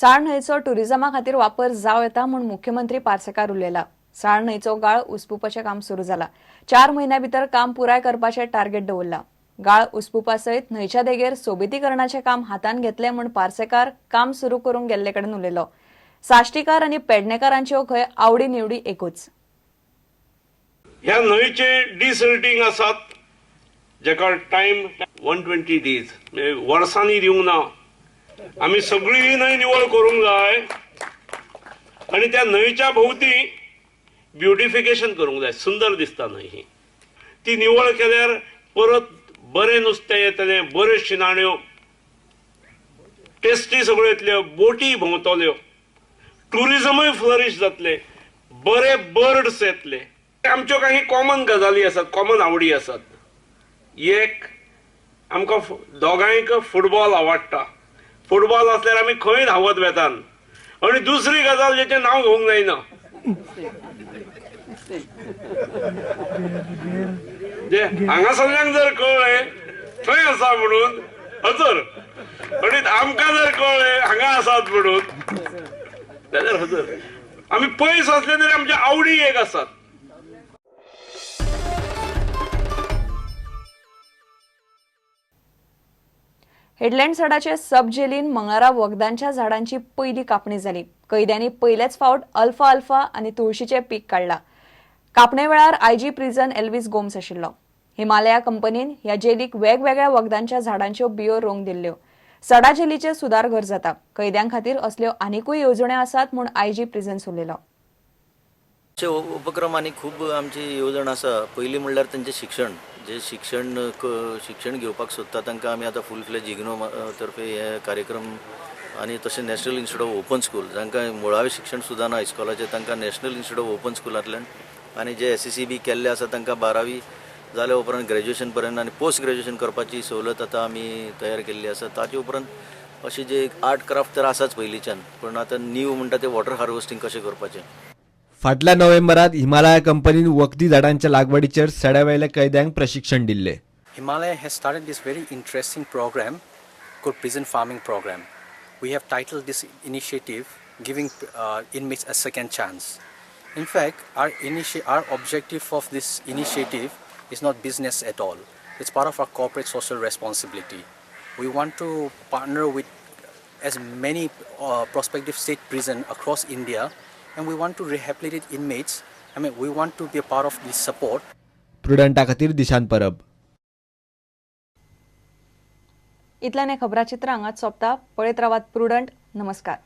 साळ न्हंयचो टुरिझमा खातीर वापर जाव येता म्हूण मुख्यमंत्री पार्सेकार उलयला। साळ न्हंयचो गाळ उसपुपाचें काम सुरू जाला। 4 म्हयन्यां भितर काम पुराय करपाचें टार्गेट दवरला। गाळ उसपुपा सयत न्हंयच्या देगेर सोबितीकरणाचें काम हातान घेतलें म्हूण पार्सेकार काम सुरू करूंक गेल्ले कडेन उलयलो। साश्टीकार आनी पेडणेकारांच्यो खंय आवडी निवडी एकूच। ह्या न्हंयचे डिसिल्टिंग आसात जेका टायम 120 डेज वर्सांनी दिवंक ना। आमी सगळी ही न्हंय निवळ करूंक जाय आनी त्या न्हंयच्या भोवती ब्युटिफिकेशन करूंक जाय। सुंदर दिसता न्हंय ही। ती निवळ केल्यार परत बरें नुस्तें येतलें, बऱ्यो शिणाण्यो, टेस्टी सगळ्यो येतल्यो, बोटी भोंवतल्यो, टुरिझमूय फ्लरिश जातलें, बरे बर्ड्स येतले। आमच्यो काही कॉमन गजाली आसात, कॉमन आवडी आसात। एक आमकां दोगांयक फुटबॉल आवडटा। फुटबॉल आसल्यार आमी खंय धांवत वेतात। आनी दुसरी गजाल जेचें नांव घेवंक जायना, जे हांगासरल्यान जर कळ्ळें थंय आसा म्हणून हजर, आनी आमकां जर कळ्ळें हांगा आसात म्हणून जाल्यार हजर। आमी पयस असले तरी आमच्या आवडी एक आसात। हेडलँड सडाचे सब जेलीन मंगळारा वखदांच्या झाडांची पयली कापणी जाली। कैद्यांनी पयलेच फावट अल्फा अल्फा आनी तुळशीचे पीक काढला। कापणे वेळार आयजी प्रिझन एल्विस गोम्स आशिल्लो। हिमालया कंपनीन ह्या जेलीक वेगवेगळ्या वखदांच्या झाडांच्यो बियो रोवंक दिल्ल्यो। सडा जेलीचे सुदार घर जाता। कैद्यां खातीर असल्यो आनीकूय येवजण्यो आसात म्हूण आयजी प्रिझन्स उलयलो। उपक्रम आनी खूब आमची येवजण आसा। पयली म्हणल्यार तांचें शिक्षण, जे शिक्षण घेवपाक सोदता तांकां आमी आतां फूल फ्लेज इग्नो तर्फे हे कार्यक्रम आनी तशें national institute of open school, जांकां मुळावें शिक्षण सुद्दां ना हायस्कुलाचें, तांकां नॅशनल इन्स्टिट्यूट ऑफ ओपन स्कुलांतल्यान आनी जे SSCB केल्ले आसा तांकां 12वी जाल्या उपरांत ग्रॅज्युएशन पर्यंत आनी पोस्ट ग्रॅज्युएशन करपाची सवलत आतां आमी तयार केल्ली आसा। ताचे उपरांत अशें जे आर्ट क्राफ्ट तर आसाच पयलींच्यान, पण आतां नीव म्हणटा तें वॉटर हार्वेस्टिंग कशें करपाचें। फाटल्या नोव्हेंबरात हिमालया कंपनीन वखदी झाडांच्या लागवडीचेर सड्यावेल्या कैद्यांक प्रशिक्षण दिल्ले। Himalaya has started this very interesting program called Prison Farming Program. We have titled this initiative giving inmates a second chance. In fact, our objective of this initiative is not business at all. It's part of our corporate social responsibility. We want to partner with as many prospective state prisons across India, and we want to rehabilitate inmates. We want to be a part of this support. प्रुडंटा खातीर दिशांत परब। इतल्यान हे खबराचित्र हांगाच सोंपता। पळयत रावात prudent. नमस्कार।